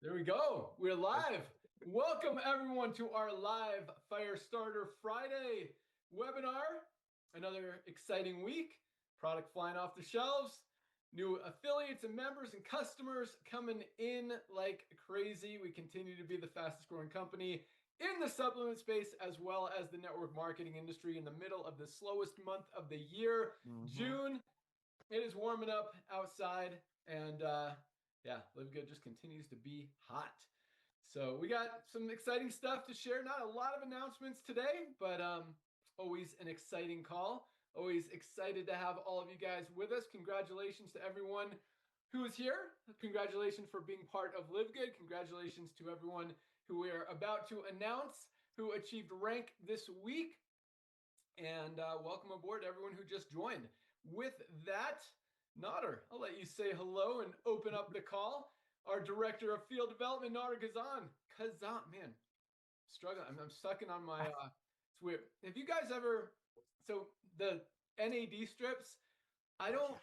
There we go. We're live. Welcome everyone to our live Firestarter Friday webinar. Another exciting week. Product flying off the shelves. New affiliates and members and customers coming in like crazy. We continue to be the fastest growing company in the supplement space as well as the network marketing industry in the middle of the slowest month of the year, Mm-hmm. June. It is warming up outside, and yeah, Live Good just continues to be hot. So we got some exciting stuff to share. Not a lot of announcements today, but always an exciting call. Always excited to have all of you guys with us. Congratulations to everyone who is here. Congratulations for being part of Live Good. Congratulations to everyone who we are about to announce who achieved rank this week. And welcome aboard everyone who just joined. With that, Nader, I'll let you say hello and open up the call. Our director of field development, Nader Kazan. Kazan, man, struggling. I'm sucking on my. It's weird. Have you guys ever? So the NAD strips, I don't.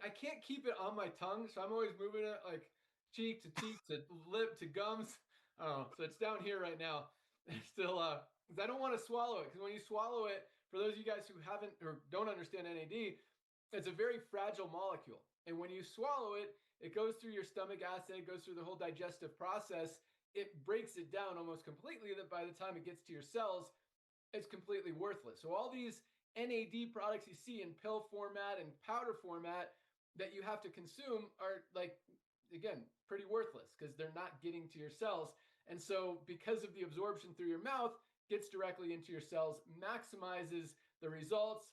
I can't keep it on my tongue, so I'm always moving it like cheek to lip to gums. I don't know. So it's down here right now. Still, because I don't want to swallow it. Because when you swallow it, for those of you guys who haven't or don't understand NAD, it's a very fragile molecule. And when you swallow it, it goes through your stomach acid, it goes through the whole digestive process. It breaks it down almost completely that by the time it gets to your cells, it's completely worthless. So all these NAD products you see in pill format and powder format that you have to consume are like, again, pretty worthless because they're not getting to your cells. And so because of the absorption through your mouth, gets directly into your cells, maximizes the results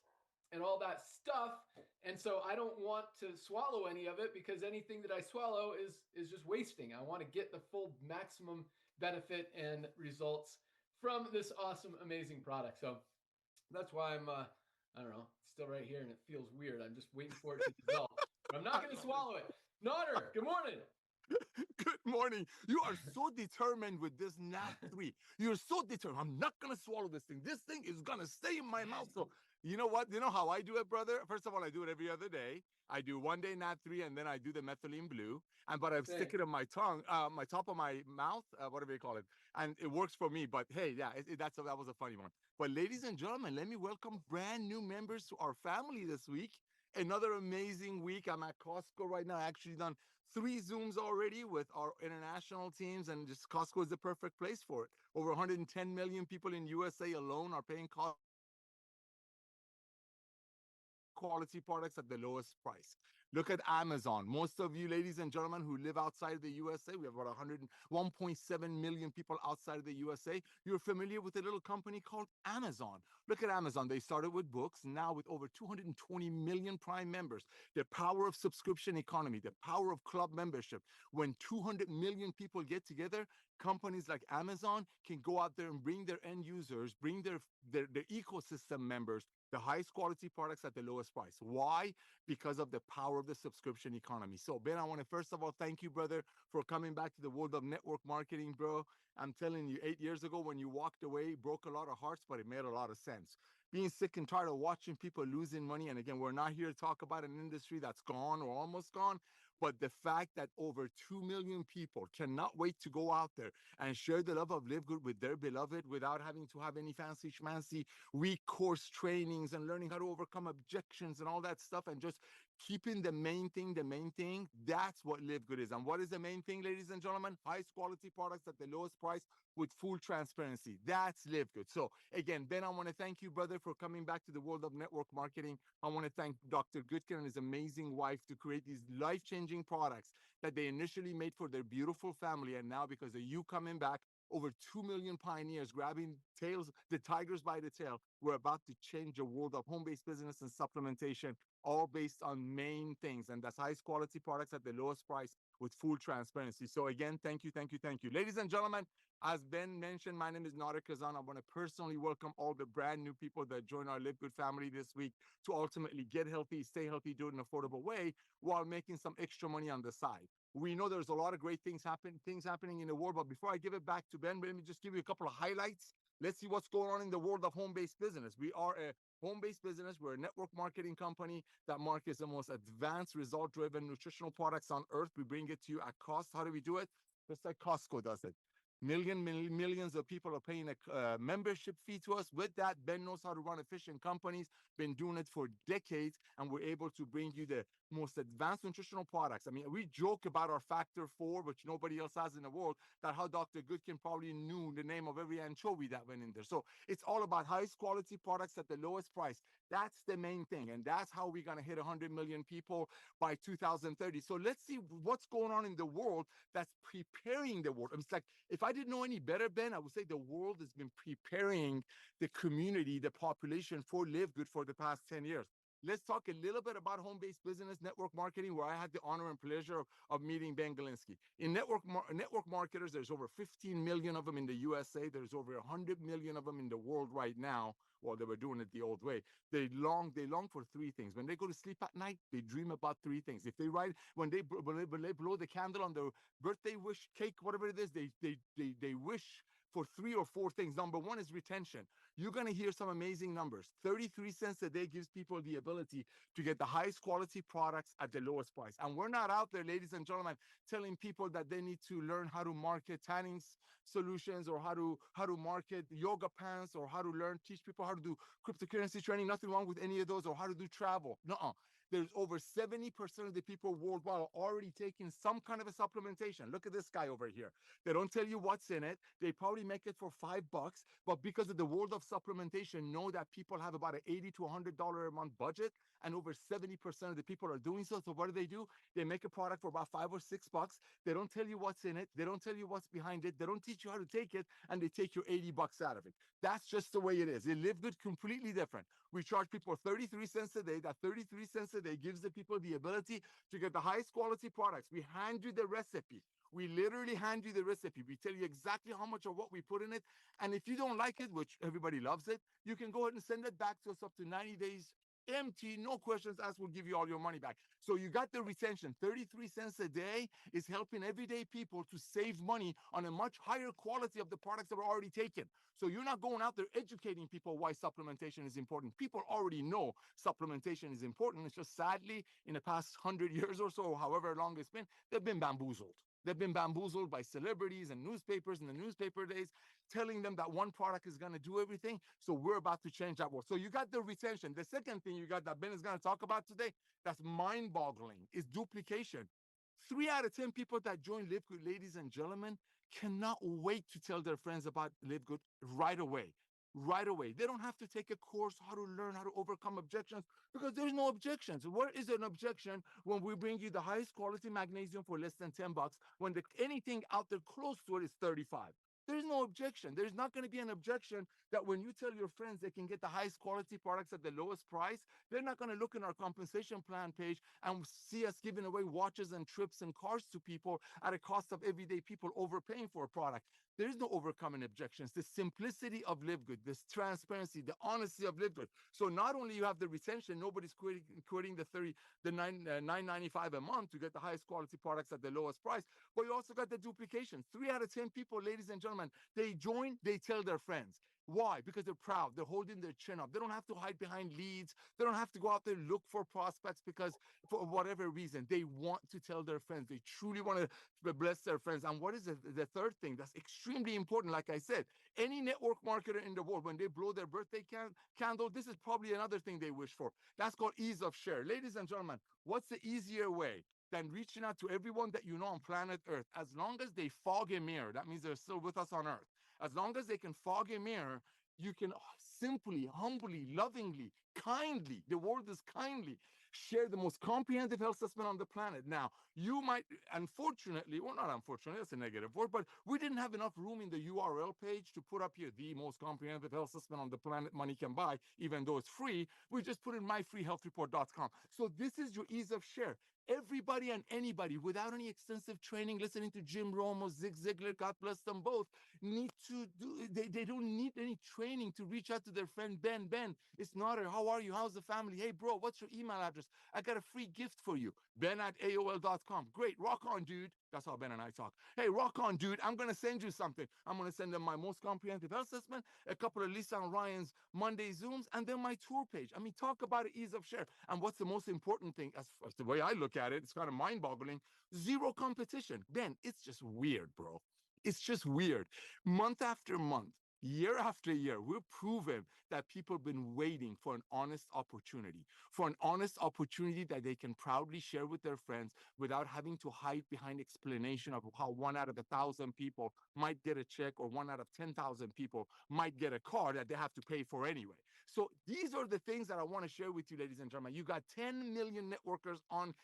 and all that stuff. And so I don't want to swallow any of it because anything that I swallow is just wasting. I want to get the full maximum benefit and results from this awesome, amazing product. So that's why I don't know, still right here and it feels weird. I'm just waiting for it to dissolve. But I'm not I going to love it. swallow it. Nodder, good morning. Good morning. You are so determined with this nat 3. You're so determined. I'm not going to swallow this thing. This thing is going to stay in my mouth. So, you know what? You know how I do it, brother? First of all, I do it every other day. I do one day nat 3 and then I do the methylene blue. But I Same. stick it in my tongue, my top of my mouth, whatever you call it. And it works for me. But hey, yeah, that was a funny one. But ladies and gentlemen, let me welcome brand new members to our family this week. Another amazing week. I'm at Costco right now. I actually done 3 Zooms already with our international teams, and just Costco is the perfect place for it. Over 110 million people in USA alone are paying quality products at the lowest price. Look at Amazon. Most of you, ladies and gentlemen, who live outside the USA, we have about 101.7 million people outside of the USA. You're familiar with a little company called Amazon. Look at Amazon. They started with books, now with over 220 million Prime members. The power of subscription economy, the power of club membership. When 200 million people get together, companies like Amazon can go out there and bring their end users, bring their ecosystem members the highest quality products at the lowest price. Why? Because of the power of the subscription economy. So, Ben, I want to first of all thank you, brother, for coming back to the world of network marketing, bro. I'm telling you, 8 years ago when you walked away, broke a lot of hearts, but it made a lot of sense. Being sick and tired of watching people losing money. And again, we're not here to talk about an industry that's gone or almost gone, but the fact that over 2 million people cannot wait to go out there and share the love of Live Good with their beloved without having to have any fancy schmancy week course trainings and learning how to overcome objections and all that stuff, and just keeping the main thing, that's what Live Good is. And what is the main thing, ladies and gentlemen? Highest quality products at the lowest price with full transparency. That's Live Good. So again, Ben, I want to thank you, brother, for coming back to the world of network marketing. I want to thank Dr. Goodkin and his amazing wife to create these life-changing products that they initially made for their beautiful family. And now, because of you coming back, over 2 million pioneers grabbing the tigers by the tail. We're about to change the world of home-based business and supplementation, all based on main things. And that's highest quality products at the lowest price with full transparency. So again, thank you, thank you, thank you. Ladies and gentlemen, as Ben mentioned, my name is Nader Kazan. I want to personally welcome all the brand new people that join our Live Good family this week to ultimately get healthy, stay healthy, do it in an affordable way while making some extra money on the side. We know there's a lot of great things happening in the world. But before I give it back to Ben, let me just give you a couple of highlights. Let's see what's going on in the world of home-based business. We are a home-based business. We're a network marketing company that markets the most advanced, result-driven nutritional products on earth. We bring it to you at cost. How do we do it? just like Costco does it. Millions of people are paying a membership fee to us. With that, Ben knows how to run efficient companies, been doing it for decades, and we're able to bring you the most advanced nutritional products. I mean, we joke about our factor 4, which nobody else has in the world, that how Dr. Goodkin probably knew the name of every anchovy that went in there. So it's all about highest quality products at the lowest price. That's the main thing. And that's how we're going to hit 100 million people by 2030. So let's see what's going on in the world that's preparing the world. It's like, if I didn't know any better, Ben, I would say the world has been preparing the community, the population for Live Good for the past 10 years. Let's talk a little bit about home-based business network marketing, where I had the honor and pleasure of meeting Ben Galinsky. In network marketers, there's over 15 million of them in the USA. There's over 100 million of them in the world right now. Well, they were doing it the old way. They long for three things. When they go to sleep at night, they dream about three things. If they write, when they blow the candle on their birthday wish cake, whatever it is, they wish for 3 or 4 things. Number one is retention. You're going to hear some amazing numbers. 33 cents a day gives people the ability to get the highest quality products at the lowest price. And we're not out there, ladies and gentlemen, telling people that they need to learn how to market tanning solutions, or how to market yoga pants, or how to teach people how to do cryptocurrency training. Nothing wrong with any of those, or how to do travel. No. There's over 70% of the people worldwide are already taking some kind of a supplementation. Look at this guy over here. They don't tell you what's in it. They probably make it for $5, but because of the world of supplementation, know that people have about an $80 to $100 a month budget, and over 70% of the people are doing so. So what do? They make a product for about $5 or $6. They don't tell you what's in it. They don't tell you what's behind it. They don't teach you how to take it, and they take your $80 out of it. That's just the way it is. They Live Good completely different. We charge people 33 cents a day. That 33 cents a day gives the people the ability to get the highest quality products. We hand you the recipe. We literally hand you the recipe. We tell you exactly how much of what we put in it. And if you don't like it, which everybody loves it, you can go ahead and send it back to us up to 90 days empty, no questions asked. We'll give you all your money back. So you got the retention. 33 cents a day is helping everyday people to save money on a much higher quality of the products that were already taken. So you're not going out there educating people why supplementation is important. People already know supplementation is important. It's just sadly, in the past 100 years or so, however long it's been, they've been bamboozled. They've been bamboozled by celebrities and newspapers in the newspaper days, telling them that one product is going to do everything. So we're about to change that world. So you got the retention. The second thing you got that Ben is going to talk about today, that's mind-boggling, is duplication. 3 out of 10 people that join Live Good, ladies and gentlemen, cannot wait to tell their friends about Live Good right away. Right away. They don't have to take a course how to learn how to overcome objections, because there's no objections. Where is an objection when we bring you the highest quality magnesium for less than $10, when anything out there close to it is 35? There's no objection. There's not going to be an objection that when you tell your friends they can get the highest quality products at the lowest price, they're not going to look in our compensation plan page and see us giving away watches and trips and cars to people at a cost of everyday people overpaying for a product. There's no overcoming objections. The simplicity of Live Good, this transparency, the honesty of Live Good. So not only you have the retention, nobody's quitting the $9.95 a month to get the highest quality products at the lowest price, but you also got the duplication. 3 out of 10 people, ladies and gentlemen, they join, they tell their friends. Why? Because they're proud. They're holding their chin up. They don't have to hide behind leads. They don't have to go out there and look for prospects because for whatever reason, they want to tell their friends. They truly want to bless their friends. And what is the third thing that's extremely important? Like I said, any network marketer in the world, when they blow their birthday candle, this is probably another thing they wish for. That's called ease of share. Ladies and gentlemen, what's the easier way than reaching out to everyone that you know on planet Earth? As long as they fog a mirror, that means they're still with us on Earth. As long as they can fog a mirror, you can simply, humbly, lovingly, kindly, the word is kindly, share the most comprehensive health assessment on the planet. Now, you might, unfortunately, well, not unfortunately, that's a negative word, but we didn't have enough room in the URL page to put up here the most comprehensive health assessment on the planet money can buy, even though it's free. We just put in myfreehealthreport.com. So this is your ease of share. Everybody and anybody without any extensive training, listening to Jim Rome or Zig Ziglar, God bless them both, need to do, they don't need any training to reach out to their friend Ben. Ben, it's Nader. How are you? How's the family? Hey, bro, what's your email address? I got a free gift for you. Ben@AOL.com. Great. Rock on, dude. That's how Ben and I talk. Hey, rock on, dude. I'm going to send you something. I'm going to send them my most comprehensive health assessment, a couple of Lisa and Ryan's Monday Zooms, and then my tour page. I mean, talk about it, ease of share. And what's the most important thing, as the way I look at it, it's kind of mind boggling, zero competition. Ben, it's just weird, bro. It's just weird. Month after month, year after year, we've proven that people have been waiting for an honest opportunity that they can proudly share with their friends without having to hide behind explanation of how 1 out of 1,000 people might get a check or 1 out of 10,000 people might get a car that they have to pay for anyway. So these are the things that I want to share with you, ladies and gentlemen. You got 10 million networkers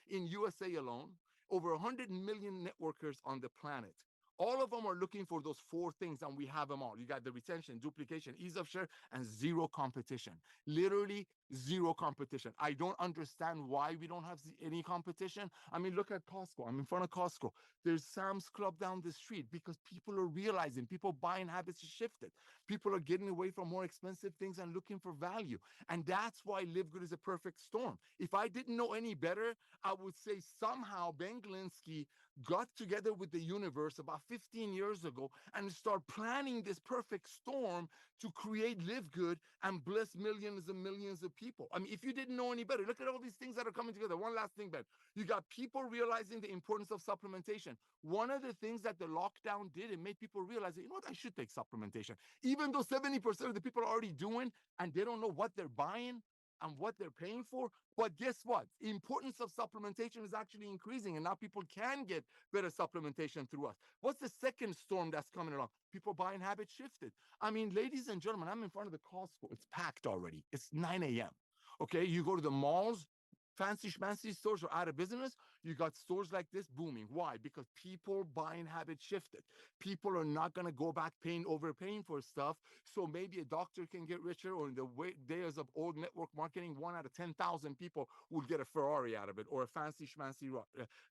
in USA alone, over 100 million networkers on the planet. All of them are looking for those 4 things, and we have them all. You got the retention, duplication, ease of share, and zero competition. Literally zero competition. I don't understand why we don't have any competition. I mean, look at Costco. I'm in front of Costco. There's Sam's Club down the street because people are realizing people buying habits have shifted. People are getting away from more expensive things and looking for value. And that's why Live Good is a perfect storm. If I didn't know any better, I would say somehow Ben Glinsky got together with the universe about 15 years ago and start planning this perfect storm to create Live Good and bless millions and millions of people. I mean, if you didn't know any better, look at all these things that are coming together. One last thing, Ben. You got people realizing the importance of supplementation. One of the things that the lockdown did, it made people realize that, you know what, I should take supplementation. Even though 70% of the people are already doing and they don't know what they're buying and what they're paying for. But guess what? The importance of supplementation is actually increasing, and now people can get better supplementation through us. What's the second storm that's coming along? People buying habits shifted. I mean, ladies and gentlemen, I'm in front of the Costco. It's packed already. It's 9 a.m. Okay, you go to the malls, fancy schmancy stores are out of business. You got stores like this booming. Why? Because people buying habits shifted. People are not going to go back overpaying for stuff. So maybe a doctor can get richer, or in the days of old network marketing, 1 out of 10,000 people will get a Ferrari out of it, or a fancy schmancy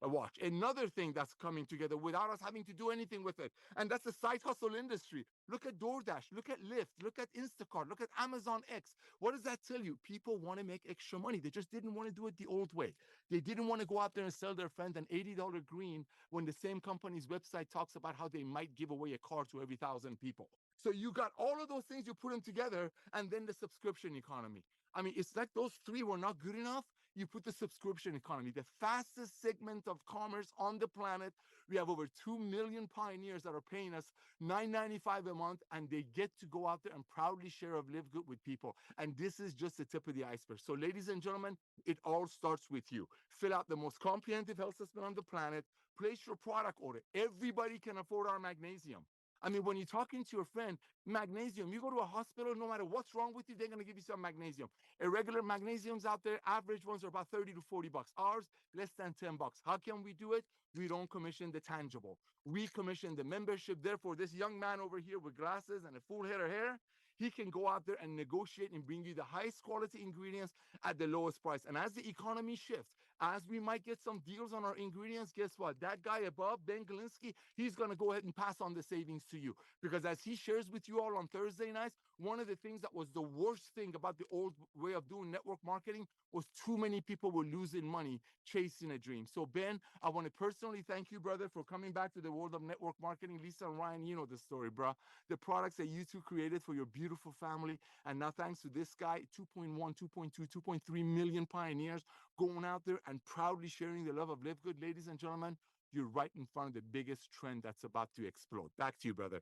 watch. Another thing that's coming together without us having to do anything with it, and that's the side hustle industry. Look at DoorDash, look at Lyft, look at Instacart, look at Amazon X. What does that tell you? People want to make extra money. They just didn't want to do it the old way. They didn't want to go out there and sell their friend an $80 green when the same company's website talks about how they might give away a car to every 1,000 people. So you got all of those things, you put them together, and then the subscription economy. I mean, it's like those 3 were not good enough. You put the subscription economy, the fastest segment of commerce on the planet. We have over 2 million pioneers that are paying us $9.95 a month, and they get to go out there and proudly share of Live Good with people. And this is just the tip of the iceberg. So, ladies and gentlemen, it all starts with you. Fill out the most comprehensive health assessment on the planet. Place your product order. Everybody can afford our magnesium. I mean, when you're talking to your friend, magnesium, you go to a hospital, no matter what's wrong with you, they're going to give you some magnesium. Irregular magnesiums out there, average ones are about 30 to 40 bucks. Ours, less than 10 bucks. How can we do it? We don't commission the tangible. We commission the membership. Therefore, this young man over here with glasses and a full head of hair, he can go out there and negotiate and bring you the highest quality ingredients at the lowest price. And as the economy shifts, as we might get some deals on our ingredients, guess what? That guy above, Ben Galinsky, he's going to go ahead and pass on the savings to you. Because as he shares with you all on Thursday nights, one of the things that was the worst thing about the old way of doing network marketing was too many people were losing money chasing a dream. So, Ben, I want to personally thank you, brother, for coming back to the world of network marketing. Lisa and Ryan, you know the story, bro. The products that you two created for your beautiful family. And now, thanks to this guy, 2.1, 2.2, 2.3 million pioneers going out there and proudly sharing the love of Live Good. Ladies and gentlemen, you're right in front of the biggest trend that's about to explode. Back to you, brother.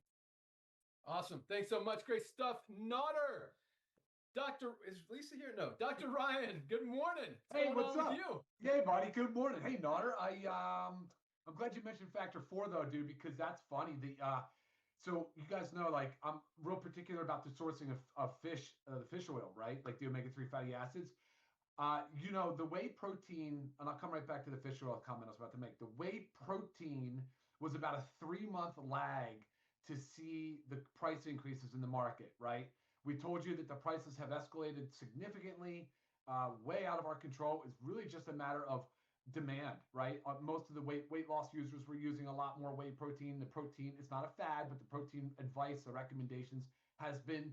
Awesome. Thanks so much. Great stuff. Nodder. Is Lisa here? No. Dr. Ryan, good morning. What's up? With you? Hey, buddy. Good morning. Hey, Nodder. I'm glad you mentioned factor 4 though, dude, because that's funny. So you guys know, like, I'm real particular about the sourcing of fish, the fish oil, right? Like the omega-3 fatty acids. The whey protein, and I'll come right back to the fish oil comment I was about to make. The whey protein was about a 3-month lag to see the price increases in the market, right? We told you that the prices have escalated significantly, way out of our control. It's really just a matter of demand, right? Most of the weight loss users were using a lot more whey protein. The protein is not a fad, but the protein advice, the recommendations has been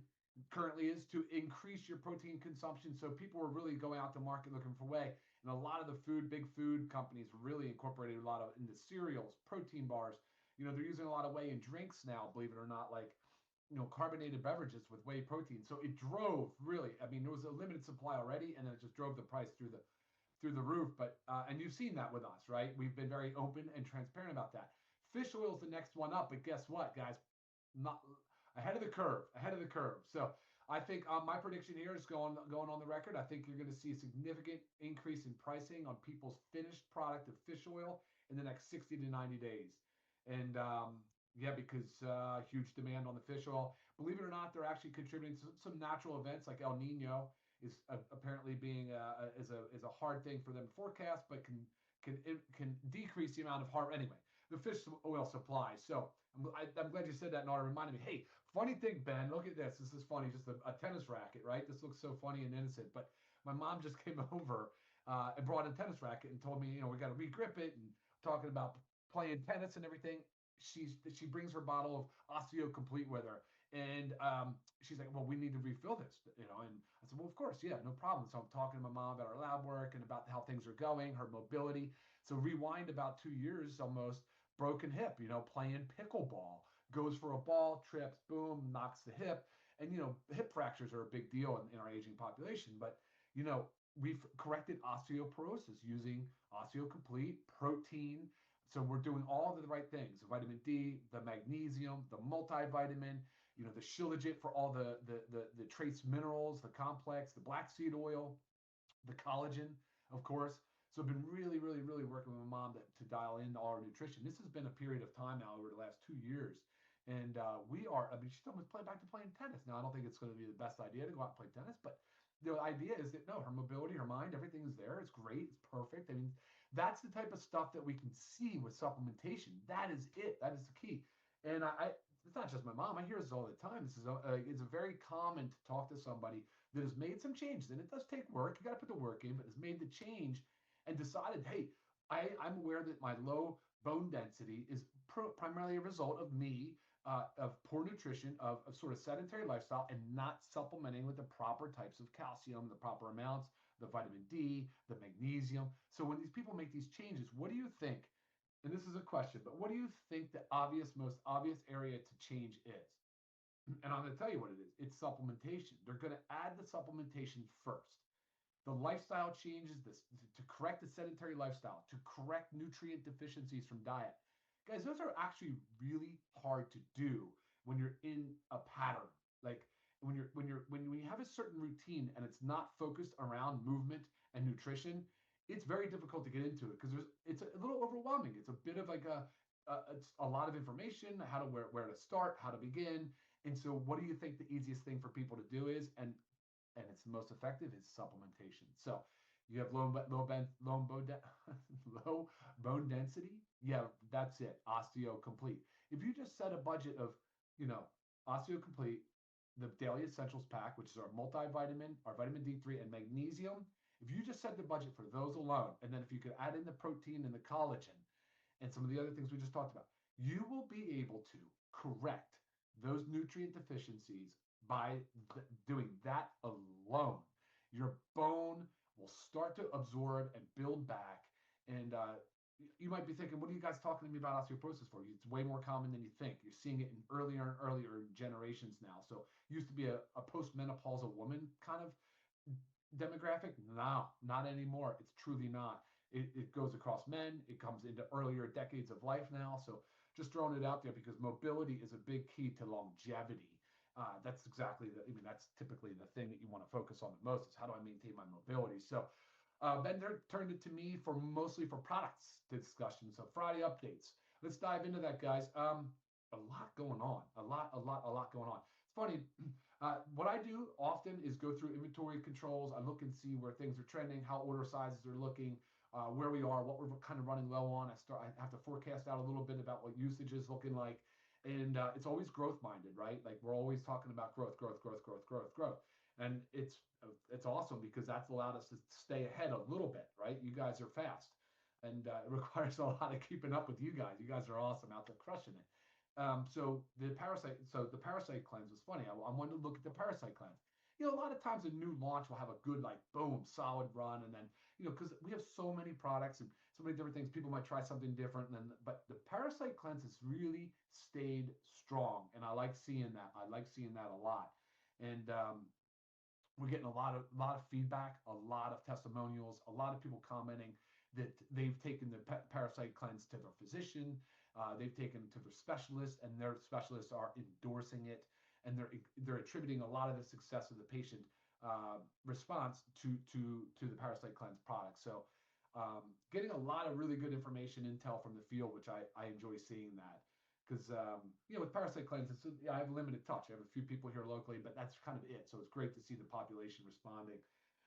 currently is to increase your protein consumption. So people were really going out to market looking for way. And a lot of the big food companies really incorporated a lot of into cereals, protein bars. You know, they're using a lot of whey in drinks now, believe it or not, like, you know, carbonated beverages with whey protein. So it drove really, I mean, there was a limited supply already, and then it just drove the price through the roof. But and you've seen that with us, right? We've been very open and transparent about that. Fish oil is the next one up, but guess what, guys? Not ahead of the curve, ahead of the curve. So I think my prediction here is going on the record. I think you're going to see a significant increase in pricing on people's finished product of fish oil in the next 60 to 90 days. And yeah, because huge demand on the fish oil. Believe it or not, they're actually contributing to some natural events like El Nino is apparently being is a hard thing for them to forecast, but can decrease the amount of anyway, the fish oil supply. So I'm glad you said that, Nara. Reminded me. Hey, funny thing, Ben. Look at this. This is funny. Just a tennis racket, right? This looks so funny and innocent. But my mom just came over and brought a tennis racket and told me, you know, we got to regrip it and talking about playing tennis and everything. She brings her bottle of Osteo Complete with her, and she's like, well, we need to refill this, you know. And I said, well, of course, yeah, no problem. So I'm talking to my mom about our lab work and about how things are going, her mobility. So rewind about 2 years almost, broken hip, you know, playing pickleball, goes for a ball, trips, boom, knocks the hip. And, you know, hip fractures are a big deal in our aging population. But, you know, we've corrected osteoporosis using Osteo Complete, protein. So we're doing all the right things: the vitamin D, the magnesium, the multivitamin, you know, the shilajit for all the trace minerals, the complex, the black seed oil, the collagen, of course. So I've been really, really, really working with my mom to dial in all our nutrition. This has been a period of time now over the last 2 years. And we are, I mean, she's almost back to playing tennis. Now, I don't think it's going to be the best idea to go out and play tennis, but the idea is that no, her mobility, her mind, everything is there. It's great. It's perfect. I mean, that's the type of stuff that we can see with supplementation. That is it. That is the key. And it's not just my mom. I hear this all the time. This is it's very common to talk to somebody that has made some changes, and it does take work. You got to put the work in, but has made the change and decided, hey, I'm aware that my low bone density is primarily a result of me, of poor nutrition, of sort of sedentary lifestyle, and not supplementing with the proper types of calcium, the proper amounts, the vitamin D, the magnesium. So when these people make these changes, what do you think? And this is a question, but what do you think the most obvious area to change is? And I'm going to tell you what it is. It's supplementation. They're going to add the supplementation first. The lifestyle changes, this to correct the sedentary lifestyle, to correct nutrient deficiencies from diet. Guys, those are actually really hard to do when you're in a pattern. Like when you have a certain routine and it's not focused around movement and nutrition, it's very difficult to get into it because it's a little overwhelming. It's a bit of like it's a lot of information, how to where to start, how to begin. And so what do you think the easiest thing for people to do is? And it's the most effective is supplementation. So you have low bone density. Yeah, that's it. Osteo Complete. If you just set a budget of, you know, Osteo Complete, the Daily Essentials Pack, which is our multivitamin, our vitamin D3, and magnesium. If you just set the budget for those alone, and then if you could add in the protein and the collagen and some of the other things we just talked about, you will be able to correct those nutrient deficiencies by doing that alone. Your bone will start to absorb and build back. And you might be thinking, what are you guys talking to me about osteoporosis for? It's way more common than you think. You're seeing it in earlier and earlier generations now. So it used to be a postmenopausal woman kind of demographic. No, not anymore. It's truly not. It goes across men. It comes into earlier decades of life now. So just throwing it out there because mobility is a big key to longevity. That's exactly that's typically the thing that you want to focus on the most is how do I maintain my mobility? So Ben turned it to me mostly for products discussion. So Friday updates. Let's dive into that, guys. A lot going on. A lot going on. It's funny. What I do often is go through inventory controls. I look and see where things are trending, how order sizes are looking, where we are, what we're kind of running low on. I have to forecast out a little bit about what usage is looking like. And it's always growth minded, right? Like we're always talking about growth. And it's awesome because that's allowed us to stay ahead a little bit, right? You guys are fast and it requires a lot of keeping up with you guys. You guys are awesome out there crushing it. So the parasite cleanse was funny. I wanted to look at the parasite cleanse. You know, a lot of times a new launch will have a good, like, boom, solid run, and then, you know, because we have so many products and so many different things, people might try something different. And then, but the parasite cleanse has really stayed strong, and I like seeing that. I like seeing that a lot, and we're getting a lot of feedback, a lot of testimonials, a lot of people commenting that they've taken the parasite cleanse to their physician, they've taken it to their specialist, and their specialists are endorsing it, and they're attributing a lot of the success of the patient response to the parasite cleanse product. So getting a lot of really good information, intel from the field, which I enjoy seeing that. Because you know, with parasite cleanse, I have limited touch. I have a few people here locally, but that's kind of it. So it's great to see the population responding.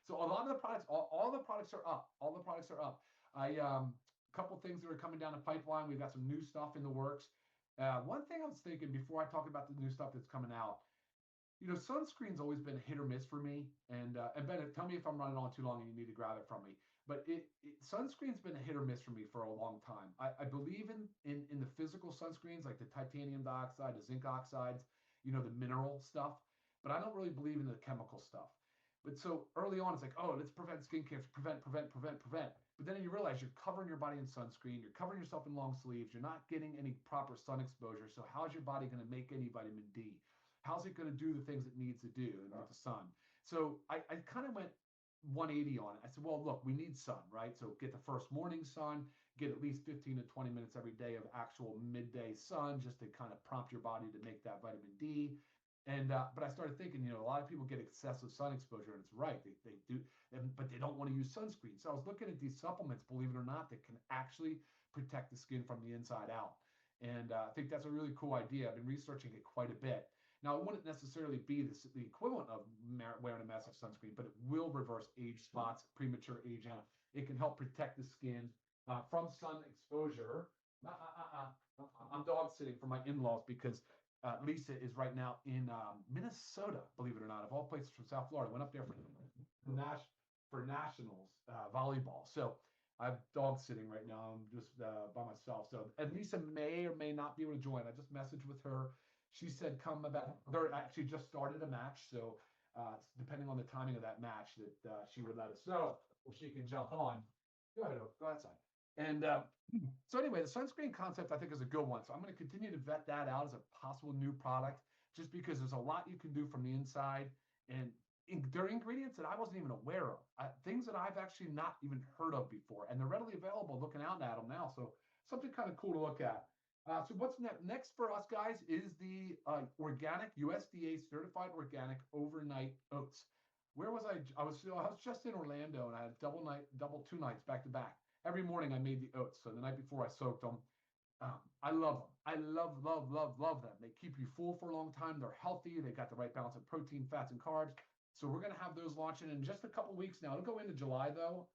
So a lot of the products, all the products are up. All the products are up. A couple things that are coming down the pipeline. We've got some new stuff in the works. One thing I was thinking before I talk about the new stuff that's coming out, you know, sunscreen's always been a hit or miss for me. And Bennett, tell me if I'm running on too long and you need to grab it from me. But sunscreen's been a hit or miss for me for a long time. I believe in the physical sunscreens, like the titanium dioxide, the zinc oxides, you know, the mineral stuff. But I don't really believe in the chemical stuff. But so early on, it's like, oh, let's prevent skin cancer, prevent. But then you realize you're covering your body in sunscreen, you're covering yourself in long sleeves, you're not getting any proper sun exposure. So how's your body going to make any vitamin D? How's it going to do the things it needs to do with the sun? So I kind of went 180 on it. I said, well, look, we need sun, right? So get the first morning sun, get at least 15 to 20 minutes every day of actual midday sun, just to kind of prompt your body to make that vitamin D. And but I started thinking, you know, a lot of people get excessive sun exposure, and it's right, they do, but they don't want to use sunscreen. So I was looking at these supplements, believe it or not, that can actually protect the skin from the inside out. And I think that's a really cool idea. I've been researching it quite a bit. Now, it wouldn't necessarily be the equivalent of wearing a massive sunscreen, but it will reverse age spots, premature aging. It can help protect the skin from sun exposure. I'm dog sitting for my in-laws because Lisa is right now in Minnesota, believe it or not, of all places, from South Florida. Went up there for nationals volleyball. So I'm dog sitting right now. I'm just by myself. So and Lisa may or may not be able to join. I just messaged with her. She said, come about. They're actually just started a match. So depending on the timing of that match, that she would let us know if she can jump on. Go ahead, go outside. And so anyway, the sunscreen concept I think is a good one. So I'm going to continue to vet that out as a possible new product, just because there's a lot you can do from the inside, and there are ingredients that I wasn't even aware of, things that I've actually not even heard of before, and they're readily available. Looking out at them now, so something kind of cool to look at. So what's next for us, guys, is the organic USDA certified organic overnight oats. Where was I? I was just in Orlando, and I had double 2 nights back to back. Every morning I made the oats. So the night before I soaked them. I love them. I love them. They keep you full for a long time. They're healthy. They got the right balance of protein, fats, and carbs. So we're going to have those launching in just a couple weeks now. It'll go into July, though.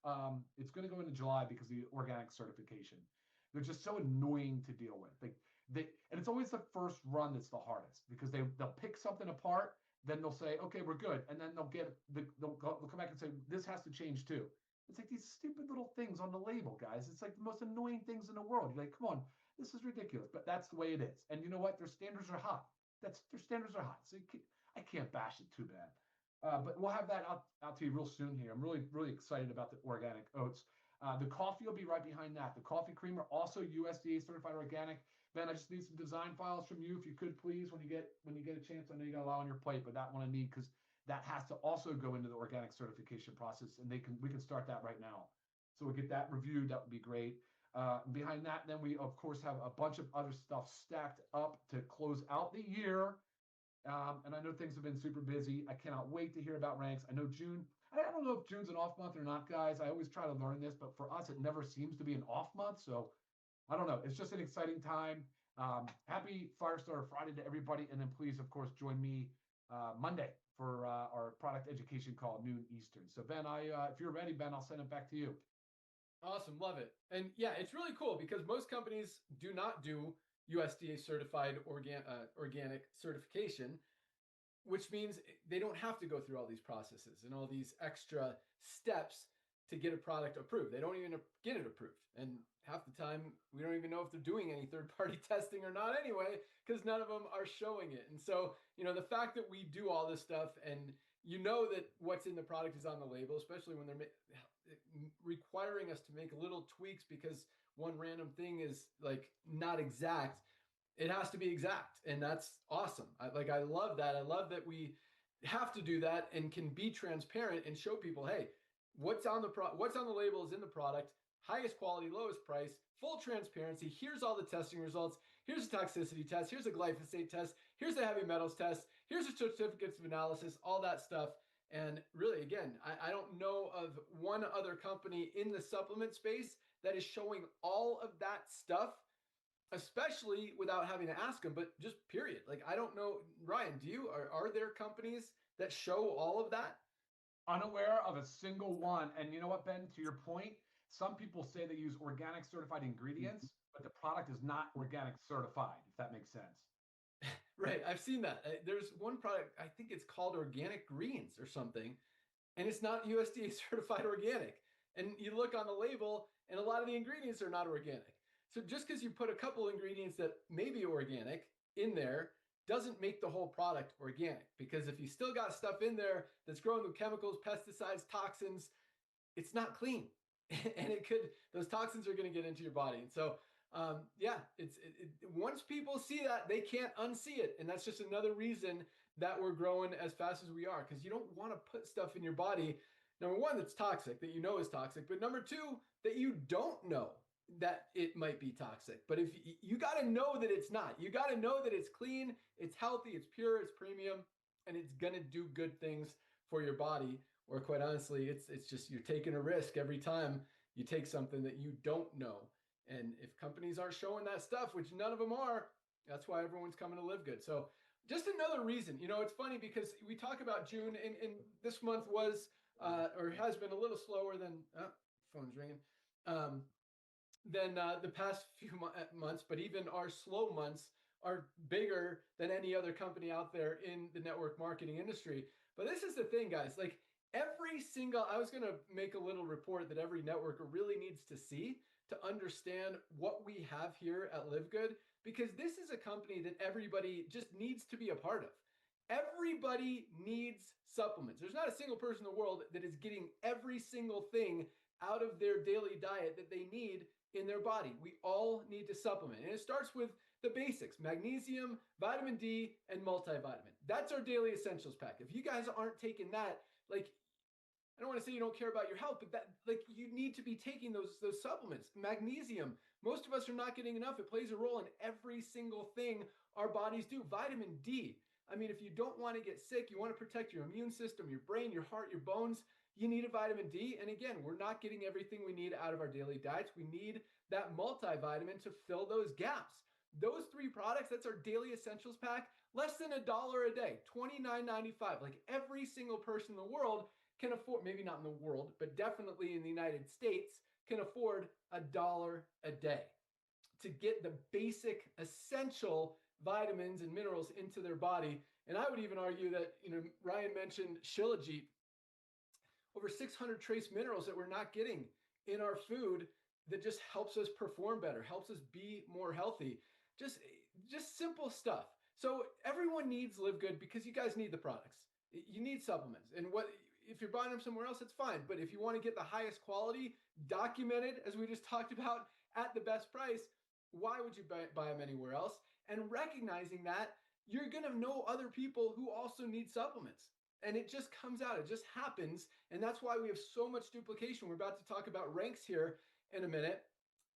It's going to go into July because of the organic certification. They're just so annoying to deal with. And it's always the first run that's the hardest, because they'll pick something apart, then they'll say, okay, we're good. And then they'll come back and say, this has to change too. It's like these stupid little things on the label, guys. It's like the most annoying things in the world. You're like, come on, this is ridiculous. But that's the way it is. And you know what? Their standards are high. Their standards are high. So I can't bash it too bad. But we'll have that out to you real soon here. I'm really excited about the organic oats. The coffee will be right behind that. The coffee creamer, also USDA certified organic. Ben, I just need some design files from you, if you could, please, when you get a chance. I know you got a lot on your plate, but that one I need, because that has to also go into the organic certification process, and we can start that right now. So we'll get that reviewed. That would be great. Behind that, then we of course have a bunch of other stuff stacked up to close out the year. And I know things have been super busy. I cannot wait to hear about ranks. I know June. I don't know if June's an off month or not, guys. I always try to learn this, but for us, it never seems to be an off month. So I don't know. It's just an exciting time. Happy Firestarter Friday to everybody. And then please, of course, join me Monday for our product education call, noon Eastern. So Ben, if you're ready, Ben, I'll send it back to you. Awesome. Love it. And yeah, it's really cool because most companies do not do USDA certified organic certification, which means they don't have to go through all these processes and all these extra steps to get a product approved. They don't even get it approved. And half the time, we don't even know if they're doing any third-party testing or not anyway, because none of them are showing it. And so, the fact that we do all this stuff and that what's in the product is on the label, especially when they're requiring us to make little tweaks because one random thing is like not exact. It has to be exact. And that's awesome. I love that. I love that we have to do that and can be transparent and show people, hey, what's on the label is in the product, highest quality, lowest price, full transparency. Here's all the testing results. Here's a toxicity test. Here's a glyphosate test. Here's a heavy metals test. Here's the certificates of analysis, all that stuff. And really, again, I don't know of one other company in the supplement space that is showing all of that stuff, especially without having to ask them, but just period. Like, I don't know, Ryan, are there companies that show all of that? Unaware of a single one. And you know what, Ben, to your point, some people say they use organic certified ingredients, but the product is not organic certified, if that makes sense. Right. I've seen that. There's one product, I think it's called Organic Greens or something, and it's not USDA certified organic. And you look on the label and a lot of the ingredients are not organic. So just because you put a couple ingredients that may be organic in there doesn't make the whole product organic, because if you still got stuff in there that's grown with chemicals, pesticides, toxins, it's not clean. And those toxins are going to get into your body. And so, once people see that, they can't unsee it. And that's just another reason that we're growing as fast as we are, because you don't want to put stuff in your body, number one, that's toxic, that you know is toxic, but number two, that you don't know that it might be toxic. But if you got to know that it's not, you got to know that it's clean, it's healthy, it's pure, it's premium, and it's going to do good things for your body. Or quite honestly, it's just you're taking a risk every time you take something that you don't know. And if companies aren't showing that stuff, which none of them are, that's why everyone's coming to Live Good. So just another reason. It's funny because we talk about June, and this month was or has been a little slower than phone's ringing than the past few months. But even our slow months are bigger than any other company out there in the network marketing industry. But this is the thing, guys. Like, I was going to make a little report that every networker really needs to see to understand what we have here at Live Good, because this is a company that everybody just needs to be a part of. Everybody needs supplements. There's not a single person in the world that is getting every single thing out of their daily diet that they need in their body. We all need to supplement. And it starts with the basics: magnesium, vitamin D, and multivitamin. That's our daily essentials pack. If you guys aren't taking that, like, I don't want to say you don't care about your health, but that, like, you need to be taking those supplements. Magnesium, most of us are not getting enough. It plays a role in every single thing our bodies do. Vitamin D, I mean, if you don't want to get sick, you want to protect your immune system, your brain, your heart, your bones, you need a vitamin D. And again, we're not getting everything we need out of our daily diets. We need that multivitamin to fill those gaps. Those three products, that's our daily essentials pack, less than $1 a day, $29.95. Like, every single person in the world can afford, maybe not in the world, but definitely in the United States, can afford $1 a day to get the basic essential vitamins and minerals into their body. And I would even argue that, Ryan mentioned Shilajit, over 600 trace minerals that we're not getting in our food that just helps us perform better, helps us be more healthy. Just simple stuff. So everyone needs Live Good because you guys need the products. You need supplements. And if you're buying them somewhere else, it's fine. But if you want to get the highest quality, documented, as we just talked about, at the best price, why would you buy them anywhere else? And recognizing that you're going to know other people who also need supplements. And it just comes out. It just happens. And that's why we have so much duplication. We're about to talk about ranks here in a minute,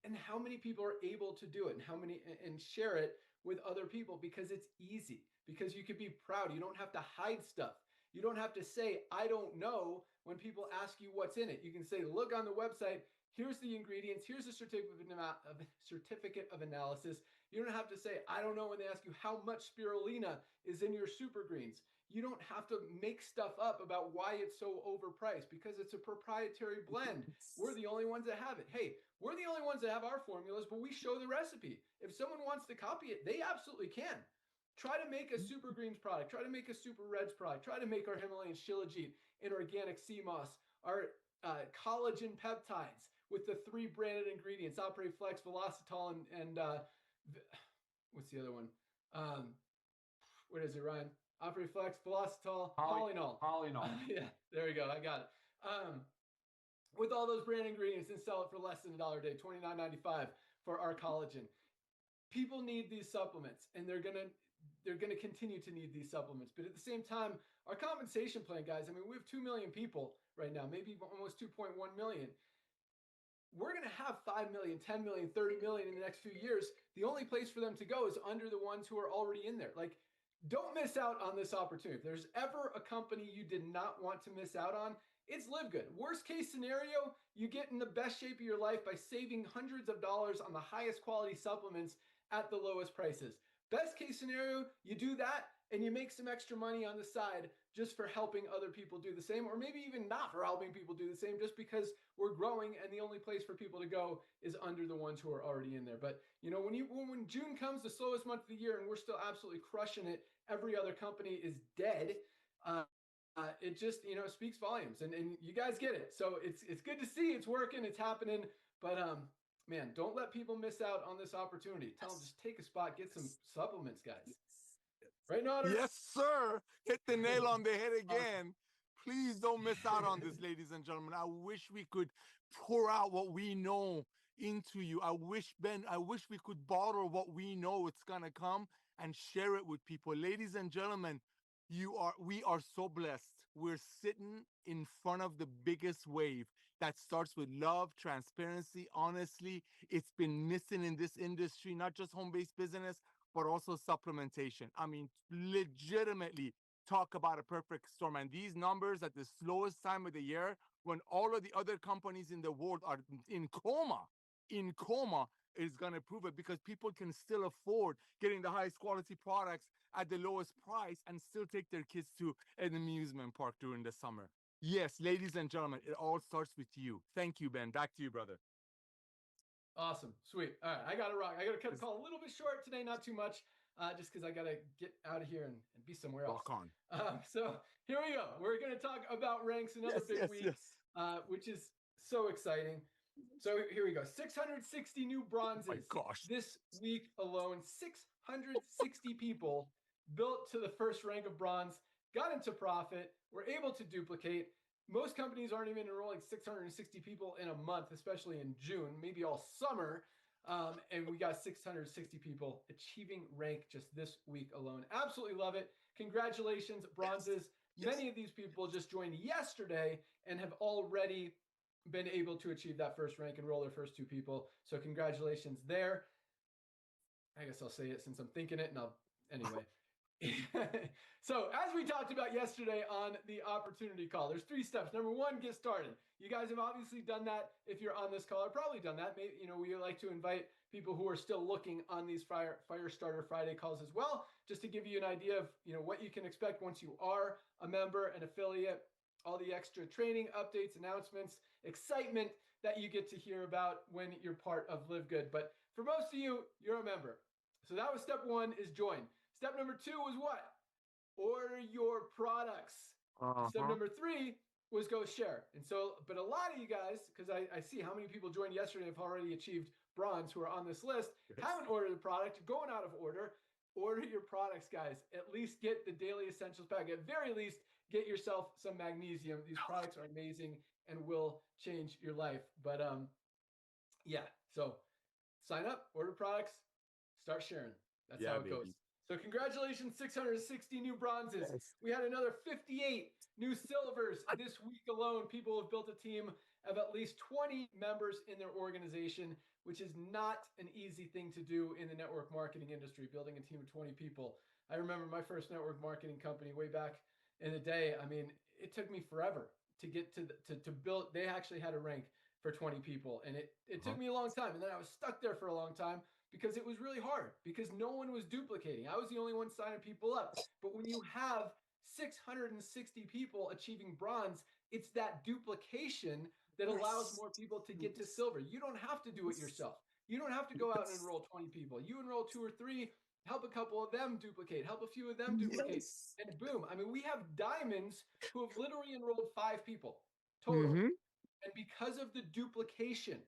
and how many people are able to do it, and share it with other people, because it's easy, because you can be proud. You don't have to hide stuff. You don't have to say, I don't know, when people ask you what's in it. You can say, look on the website, here's the ingredients, here's the certificate of analysis. You don't have to say, I don't know, when they ask you how much spirulina is in your super greens. You don't have to make stuff up about why it's so overpriced, because it's a proprietary blend. We're the only ones that have it. Hey, we're the only ones that have our formulas, but we show the recipe. If someone wants to copy it, they absolutely can. Try to make a Super Greens product. Try to make a Super Reds product. Try to make our Himalayan Shilajit in organic sea moss, our collagen peptides with the 3 branded ingredients: Opera Flex, Velocitol, and what's the other one? What is it, Ryan? Opera Flex, Velocitol, Polynol. Polynol. Yeah, there we go. I got it. With all those brand ingredients, and sell it for less than $1 a day, $29.95 for our collagen. People need these supplements, and they're gonna continue to need these supplements. But at the same time, our compensation plan, guys, I mean, we have 2 million people right now, maybe almost 2.1 million. We're going to have 5 million, 10 million, 30 million in the next few years. The only place for them to go is under the ones who are already in there. Like, don't miss out on this opportunity. If there's ever a company you did not want to miss out on, it's Live Good. Worst case scenario, you get in the best shape of your life by saving hundreds of dollars on the highest quality supplements at the lowest prices. Best case scenario, you do that and you make some extra money on the side just for helping other people do the same, or maybe even not for helping people do the same, just because we're growing and the only place for people to go is under the ones who are already in there. But you know, when June comes, the slowest month of the year, and we're still absolutely crushing it, every other company is dead. It just, you know, speaks volumes, and you guys get it. So it's good to see it's working, it's happening. But man, don't let people miss out on this opportunity. Tell them, just take a spot, get some supplements, guys. Right, Notter? Yes, sir. Hit the nail on the head again. Please don't miss out on this, ladies and gentlemen. I wish we could pour out what we know into you. I wish we could bottle what we know it's gonna come and share it with people. Ladies and gentlemen, we are so blessed. We're sitting in front of the biggest wave that starts with love, transparency. Honestly, it's been missing in this industry, not just home-based business, but also supplementation. I mean, legitimately talk about a perfect storm. And these numbers at the slowest time of the year, when all of the other companies in the world are in coma, is going to prove it, because people can still afford getting the highest quality products at the lowest price and still take their kids to an amusement park during the summer. Yes, ladies and gentlemen, it all starts with you. Thank you, Ben. Back to you, brother. Awesome. Sweet. All right. I got to rock. I got to cut the call a little bit short today, not too much, just because I got to get out of here and be somewhere else. Rock on. So here we go. We're going to talk about ranks, another big week, which is so exciting. So here we go. 660 new bronzes this week alone. 660 people built to the first rank of bronze, got into profit, were able to duplicate. Most companies aren't even enrolling 660 people in a month, especially in June, maybe all summer. And we got 660 people achieving rank just this week alone. Absolutely love it. Congratulations, bronzes. Yes. Many of these people just joined yesterday and have already been able to achieve that first rank and roll their first 2 people. So congratulations there. I guess I'll say it since I'm thinking it, and anyway. So as we talked about yesterday on the opportunity call, there's 3 steps. Number 1, get started. You guys have obviously done that. If you're on this call, I've probably done that. Maybe, you know, we like to invite people who are still looking on these Fire Starter Friday calls as well, just to give you an idea of, you know, what you can expect once you are a member, an affiliate, all the extra training, updates, announcements, excitement that you get to hear about when you're part of Live Good. But for most of you, you're a member. So that was step 1, is join. Step number 2 was what? Order your products. Step number 3 was go share. And so, but a lot of you guys, because I see how many people joined yesterday have already achieved bronze who are on this list, haven't ordered the product, going out of order. Order your products, guys. At least get the Daily Essentials pack. At very least, get yourself some magnesium. These products are amazing and will change your life. But yeah, so sign up, order products, start sharing. That's how it goes. So congratulations, 660 new bronzes. Yes. We had another 58 new silvers this week alone. People have built a team of at least 20 members in their organization, which is not an easy thing to do in the network marketing industry, building a team of 20 people. I remember my first network marketing company way back in the day. I mean, it took me forever to get to build. They actually had a rank for 20 people, and it took me a long time. And then I was stuck there for a long time, because it was really hard, because no one was duplicating. I was the only one signing people up. But when you have 660 people achieving bronze, it's that duplication that allows more people to get to silver. You don't have to do it yourself. You don't have to go out and enroll 20 people. You enroll 2 or 3, help a couple of them duplicate, help a few of them duplicate, and boom. I mean, we have diamonds who have literally enrolled 5 people total. And because of the duplication,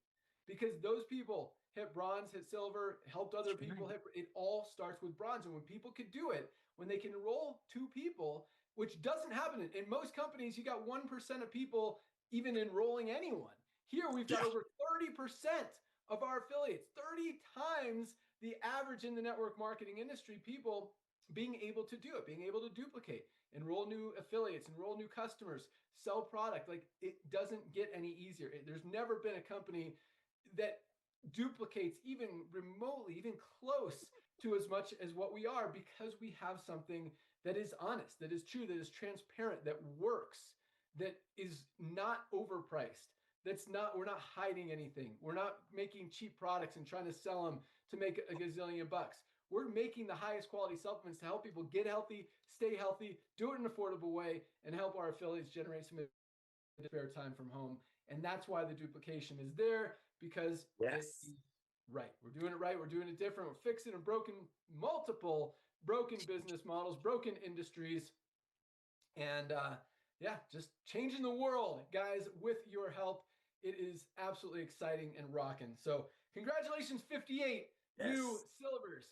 because those people hit bronze, hit silver, helped other people hit, it all starts with bronze. And when people could do it, when they can enroll 2 people, which doesn't happen in most companies, you got 1% of people even enrolling anyone. Here we've got over 30% of our affiliates, 30 times the average in the network marketing industry, people being able to do it, being able to duplicate, enroll new affiliates, enroll new customers, sell product. Like, it doesn't get any easier. There's never been a company that duplicates even remotely, even close to as much as what we are, because we have something that is honest, that is true, that is transparent, that works, that is not overpriced. We're not hiding anything. We're not making cheap products and trying to sell them to make a gazillion bucks. We're making the highest quality supplements to help people get healthy, stay healthy, do it in an affordable way, and help our affiliates generate some spare time from home. And that's why the duplication is there, because it's right. We're doing it right. We're doing it different. We're fixing and multiple broken business models, broken industries, and just changing the world, guys, with your help. It is absolutely exciting and rocking. So congratulations, 58 new silvers,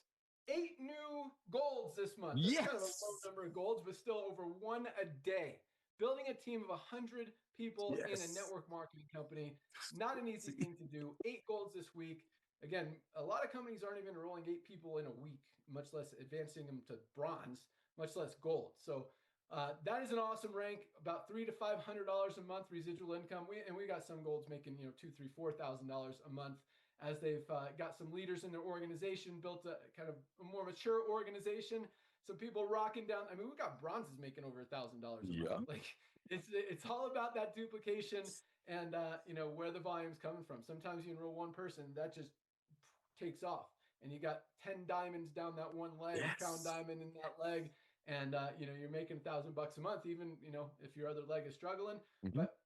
8 new golds this month. That's kind of a low number of golds, but still over 1 a day. Building a team of 100 people in a network marketing company, not an easy thing to do. 8 golds this week. Again, a lot of companies aren't even enrolling 8 people in a week, much less advancing them to bronze, much less gold. So that is an awesome rank. About $300 to $500 a month residual income. We got some golds making $2,000, $3,000, $4,000 a month as they've got some leaders in their organization, built a kind of a more mature organization. Some people rocking down. I mean, we got bronzes making over $1,000 a month. Like, it's all about that duplication and where the volume's coming from. Sometimes you enroll one person, that just takes off, and you got 10 diamonds down that one leg, crown diamond in that leg. And, you're making $1,000 a month, even, if your other leg is struggling, but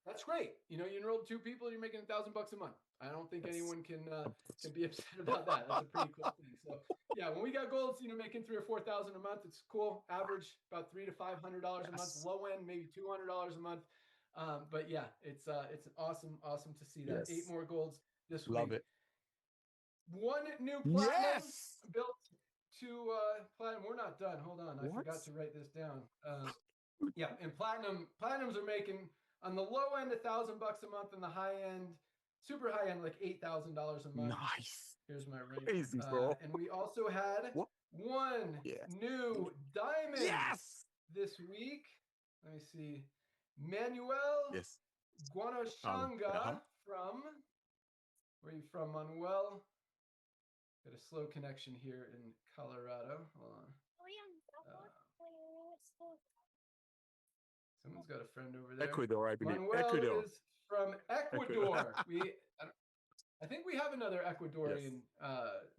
that's great. You enrolled 2 people, you're making $1,000 a month. I don't think anyone can be upset about that. That's a pretty cool thing. So yeah, when we got golds, making $3,000 or $4,000 a month, it's cool. Average about $300 to $500 a month, low end, maybe $200 a month. But yeah, it's awesome to see that. 8 more golds this week. Love it. 1 new platinum built to platinum. We're not done. Hold on. I forgot to write this down. And platinums are making on the low end $1,000 a month, and the high end, super high end, like $8,000 a month. Nice. Here's my rank. Crazy, bro. And we also had 1 new diamond this week. Let me see. Manuel Guanoshanga from, where are you from, Manuel? Got a slow connection here in Colorado. Hold on. Someone's got a friend over there. Ecuador, I believe. Manuel Ecuador. is from Ecuador. I think we have another Ecuadorian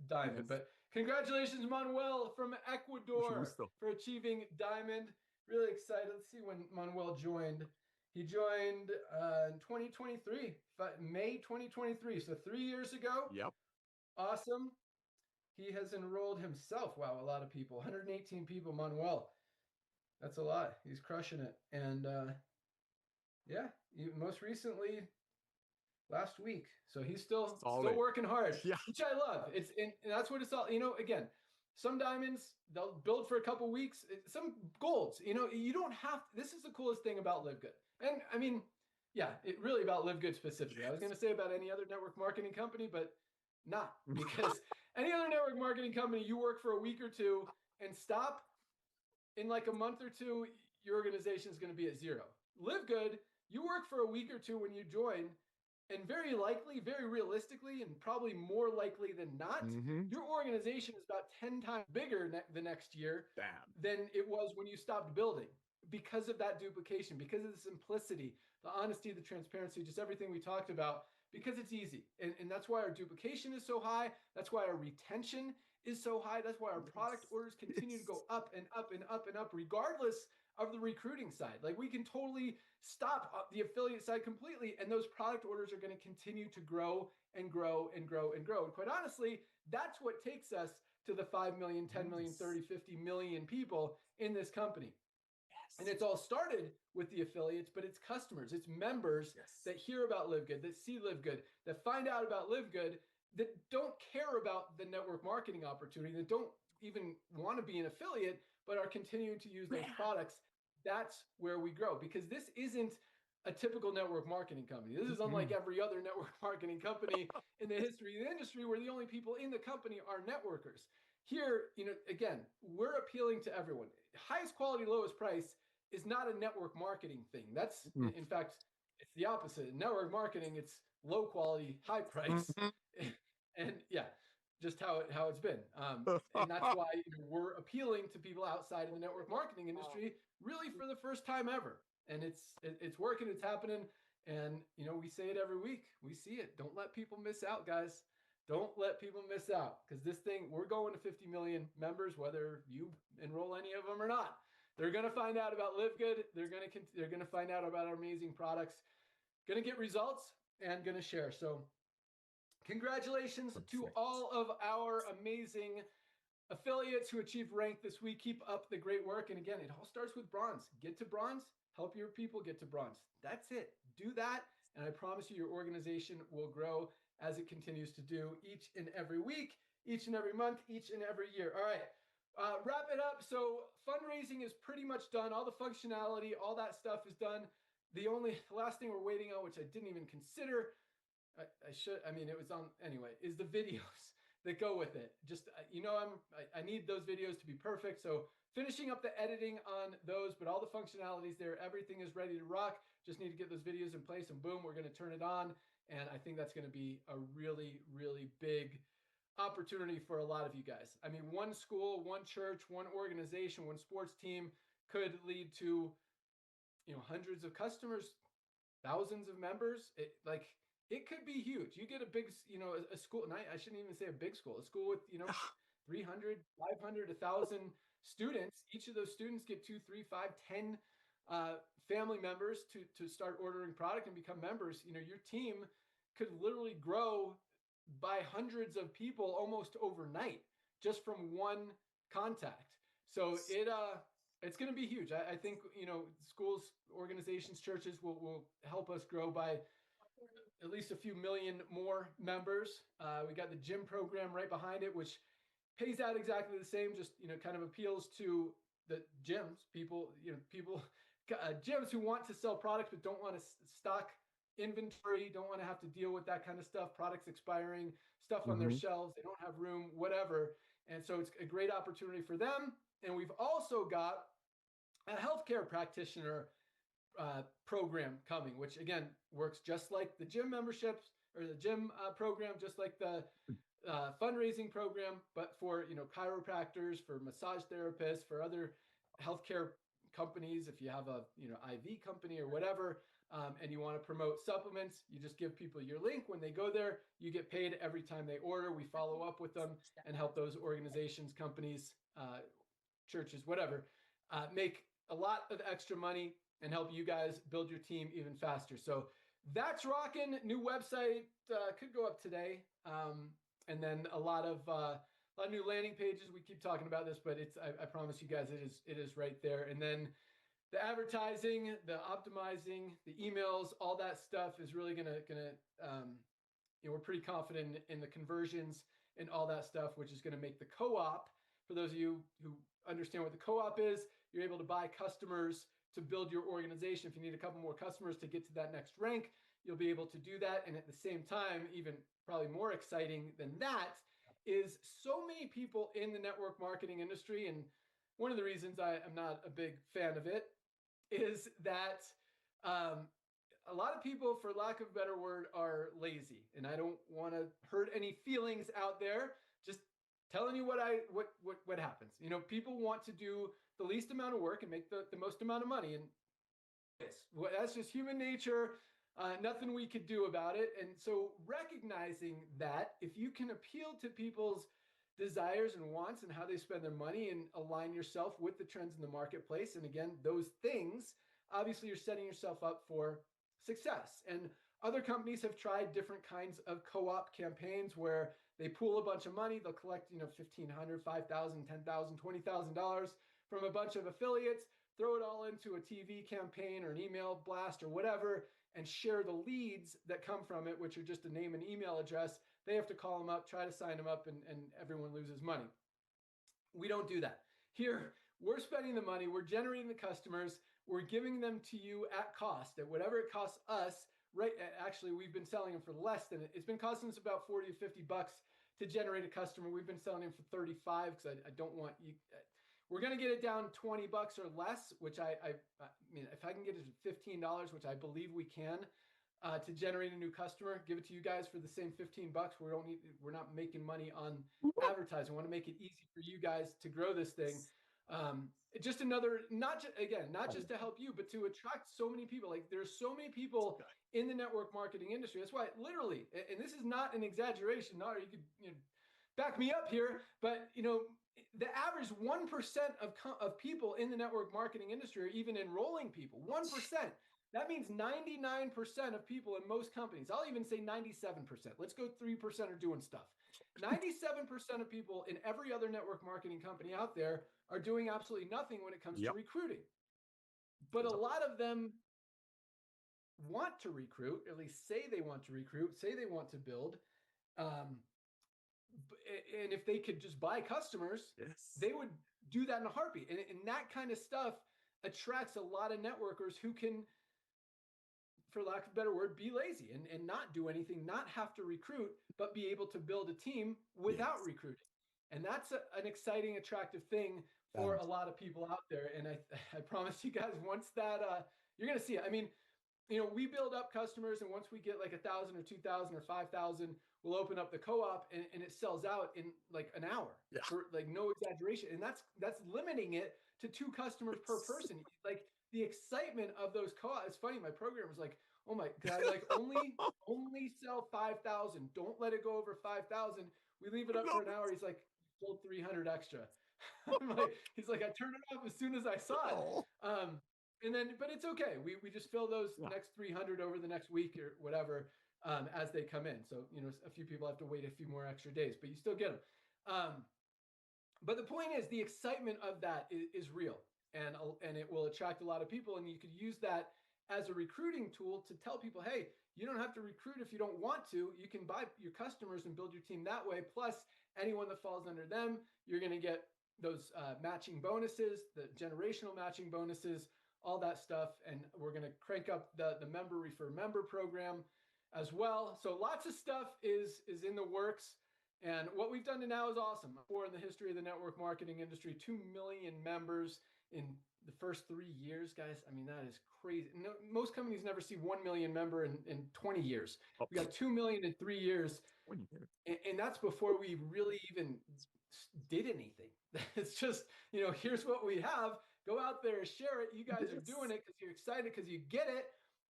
diamond, but congratulations, Manuel from Ecuador, for achieving diamond. Really excited. Let's see when Manuel joined. He joined in 2023, May 2023. So 3 years ago. Yep. Awesome. He has enrolled himself. Wow, a lot of people. 118 people, Manuel. That's a lot. He's crushing it. And most recently last week. So he's still working hard, which I love. And that's what it's all, again, some diamonds, they'll build for a couple weeks, some golds, you don't have, this is the coolest thing about Live Good. And I mean, it really about Live Good specifically. I was going to say about any other network marketing company, but not, because any other network marketing company, you work for a week or 2 and stop. In like a month or 2, your organization is going to be at 0. Live Good, you work for a week or 2 when you join, and very likely, very realistically, and probably more likely than not, your organization is about 10 times bigger the next year than it was when you stopped building, because of that duplication, because of the simplicity, the honesty, the transparency, just everything we talked about, because it's easy. And that's why our duplication is so high. That's why our retention is so high. That's why our product orders continue to go up and up and up and up, regardless of the recruiting side. Like, we can totally stop the affiliate side completely, and those product orders are going to continue to grow and grow and grow and grow. And quite honestly, that's what takes us to the 5 million, 10 million, 30, 50 million people in this company. And it's all started with the affiliates, but it's customers, it's members that hear about Live Good, that see Live Good, that find out about Live Good, that don't care about the network marketing opportunity, that don't even want to be an affiliate, but are continuing to use those products. That's where we grow, because this isn't a typical network marketing company. This is unlike every other network marketing company in the history of the industry, where the only people in the company are networkers. Here, again, we're appealing to everyone. Highest quality, lowest price is not a network marketing thing. That's, in fact, it's the opposite. In network marketing, it's low quality, high price. And yeah, just how it's been. And that's why we're appealing to people outside of the network marketing industry, really for the first time ever. And it's working, it's happening. And, we say it every week. We see it. Don't let people miss out, guys. Don't let people miss out, because this thing, we're going to 50 million members, whether you enroll any of them or not. They're going to find out about Live Good. They're going to find out about our amazing products, going to get results, and going to share. So congratulations to all of our amazing affiliates who achieved rank this week. Keep up the great work. And again, it all starts with bronze. Get to bronze, help your people get to bronze. That's it. Do that. And I promise you, your organization will grow as it continues to do each and every week, each and every month, each and every year. All right. Wrap it up. So fundraising is pretty much done. All the functionality, all that stuff is done. The last thing we're waiting on, which I didn't even consider, it was on anyway, is the videos that go with it. Just, I need those videos to be perfect. So finishing up the editing on those, but all the functionalities there, everything is ready to rock. Just need to get those videos in place, and boom, we're going to turn it on. And I think that's going to be a really, really big opportunity for a lot of you guys. I mean, one school, one church, one organization, one sports team could lead to, hundreds of customers, thousands of members. It could be huge. You get a big, a school, and I shouldn't even say a big school, a school with, 300, 500, 1,000 students. Each of those students get 2, 3, 5, 10 family members to start ordering product and become members. Your team could literally grow by hundreds of people almost overnight, just from one contact. So it's going to be huge. I think, schools, organizations, churches will help us grow by at least a few million more members. We got the gym program right behind it, which pays out exactly the same, just, kind of appeals to the gyms, gyms who want to sell products but don't want to stock inventory, don't want to have to deal with that kind of stuff, products expiring, stuff on their shelves, they don't have room, whatever. And so it's a great opportunity for them. And we've also got a healthcare practitioner program coming, which again works just like the gym memberships or the gym program, just like the fundraising program, but for chiropractors, for massage therapists, for other healthcare companies. If you have a IV company or whatever, and you want to promote supplements, you just give people your link. When they go there, you get paid every time they order. We follow up with them and help those organizations, companies, churches, whatever, make a lot of extra money and help you guys build your team even faster. So that's rocking. New website could go up today, and then a lot of new landing pages. We keep talking about this, but I promise you guys, it is right there. And then the advertising, the optimizing, the emails, all that stuff is really gonna we're pretty confident in the conversions and all that stuff, which is gonna make the co-op. For those of you who understand what the co-op is, you're able to buy customers to build your organization. If you need a couple more customers to get to that next rank, you'll be able to do that. And at the same time, even probably more exciting than that, is so many people in the network marketing industry. And one of the reasons I am not a big fan of it is that a lot of people, for lack of a better word, are lazy. And I don't want to hurt any feelings out there. Just telling you what happens. People want to do the least amount of work and make the most amount of money. And that's just human nature. Nothing we could do about it. And so recognizing that, if you can appeal to people's desires and wants and how they spend their money and align yourself with the trends in the marketplace, and again, those things, obviously you're setting yourself up for success. And other companies have tried different kinds of co-op campaigns where they pool a bunch of money. They'll collect, $1,500, $5,000, $10,000, $20,000 from a bunch of affiliates, throw it all into a TV campaign or an email blast or whatever, and share the leads that come from it, which are just a name and email address. They have to call them up, try to sign them up, and everyone loses money. We don't do that. Here, we're spending the money, we're generating the customers, we're giving them to you at cost, at whatever it costs us. Right? Actually, we've been selling them for less than it. It's been costing us about 40 to 50 bucks to generate a customer. We've been selling them for 35 because I don't want you. We're going to get it down 20 bucks or less, which I mean, if I can get it to $15, which I believe we can, to generate a new customer, give it to you guys for the same 15 bucks. We're not making money on advertising. We want to make it easy for you guys to grow this thing. Just another, not just to help you, but to attract so many people. Like, there's so many people in the network marketing industry. That's why, literally, and this is not an exaggeration, or you could back me up here, but the average 1% of people in the network marketing industry are even enrolling people. 1%. That means 99% of people in most companies, I'll even say 97%. Let's go 3% are doing stuff. 97% of people in every other network marketing company out there are doing absolutely nothing when it comes to recruiting. But a lot of them want to recruit, at least say they want to recruit, say they want to build. And if they could just buy customers, they would do that in a heartbeat. And that kind of stuff attracts a lot of networkers who can, for lack of a better word, be lazy and not do anything, not have to recruit, but be able to build a team without recruiting. And that's an exciting, attractive thing for a lot of people out there. And I promise you guys, once that, you're going to see it. I mean, we build up customers, and once we get like 1,000 or 2,000 or 5,000, we'll open up the co-op and it sells out in like an hour, for like no exaggeration. And that's limiting it to 2 customers per person. Like, the excitement of those co-ops. It's funny. My program was like, oh my God, like only sell 5,000. Don't let it go over 5,000. We leave it up for an hour. He's like, sold 300 extra. I'm like, he's like, I turned it off as soon as I saw it. And then, but it's okay. We just fill those next 300 over the next week or whatever, as they come in. So, a few people have to wait a few more extra days, but you still get them. But the point is, the excitement of that is real, and it will attract a lot of people. And you could use that as a recruiting tool to tell people, hey, you don't have to recruit if you don't want to. You can buy your customers and build your team that way. Plus, anyone that falls under them, you're going to get those matching bonuses, the generational matching bonuses, all that stuff. And we're going to crank up the member refer member program as well. So lots of stuff is in the works. And what we've done to now is awesome. For in the history of the network marketing industry, 2 million members in the first 3 years, guys. I mean, that is crazy. No, most companies never see 1 million member in 20 years. We got 2 million in 3 years. And that's before we really even did anything. It's just, here's what we have. Go out there, share it. You guys are doing it because you're excited, because you get it.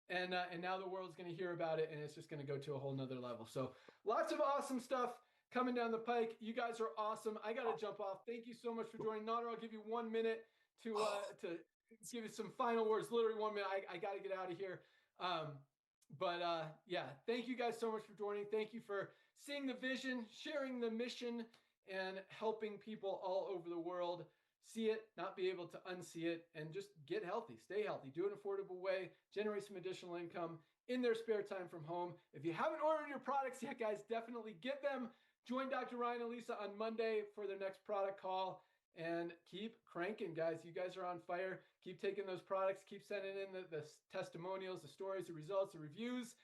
And now the world's going to hear about it, and it's just going to go to a whole nother level. So lots of awesome stuff coming down the pike. You guys are awesome. I got to jump off. Thank you so much for joining. Nader, I'll give you 1 minute to give you some final words. Literally 1 minute. I got to get out of here. Yeah, thank you guys so much for joining. Thank you for seeing the vision, sharing the mission, and helping people all over the world see it, not be able to unsee it, and just get healthy, stay healthy, do it in an affordable way, generate some additional income in their spare time from home. If you haven't ordered your products yet, guys, definitely get them. Join Dr. Ryan and Lisa on Monday for their next product call, and keep cranking, guys. You guys are on fire. Keep taking those products, keep sending in the testimonials, the stories, the results, the reviews,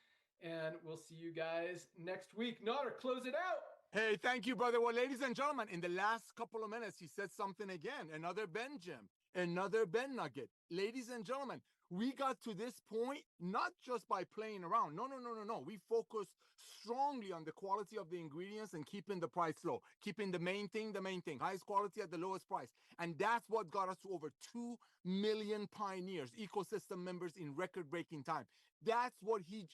and we'll see you guys next week. Nader, close it out. Hey, thank you, brother. Well, ladies and gentlemen, in the last couple of minutes, he said something again. Another Ben gem, another Ben nugget. Ladies and gentlemen, we got to this point not just by playing around. No. We focus strongly on the quality of the ingredients and keeping the price low, keeping the main thing, highest quality at the lowest price. And that's what got us to over 2 million pioneers, ecosystem members in record-breaking time. That's what he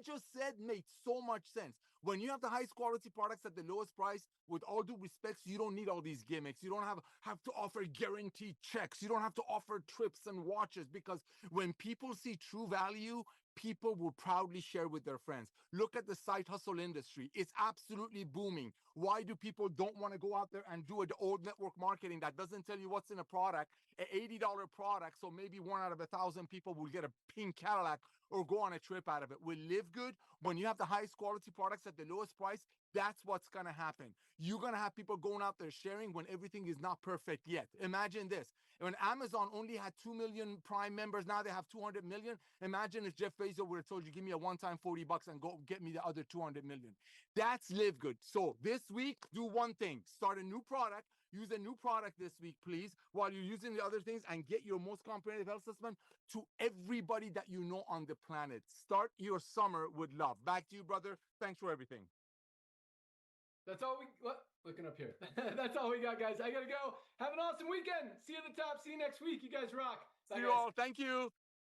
just said made so much sense. When you have the highest quality products at the lowest price, with all due respect, you don't need all these gimmicks. You don't have to offer guaranteed checks. You don't have to offer trips and watches, because when people see true value, people will proudly share with their friends. Look at the side hustle industry. It's absolutely booming. Why do people don't want to go out there and do the old network marketing that doesn't tell you what's in a product, an $80 product, so maybe 1 out of 1,000 people will get a pink Cadillac or go on a trip out of it. Will live good. When you have the highest quality products at the lowest price, that's what's going to happen. You're going to have people going out there sharing when everything is not perfect yet. Imagine this. When Amazon only had 2 million Prime members, now they have 200 million. Imagine if Jeff Bezos would have told you, give me a one-time $40 and go get me the other 200 million. That's live good. So this week, do one thing. Start a new product. Use a new product this week, please, while you're using the other things, and get your most comprehensive health assessment to everybody that you know on the planet. Start your summer with love. Back to you, brother. Thanks for everything. That's all looking up here. That's all we got, guys. I got to go. Have an awesome weekend. See you at the top. See you next week. You guys rock. Bye, See you guys. all. Thank you.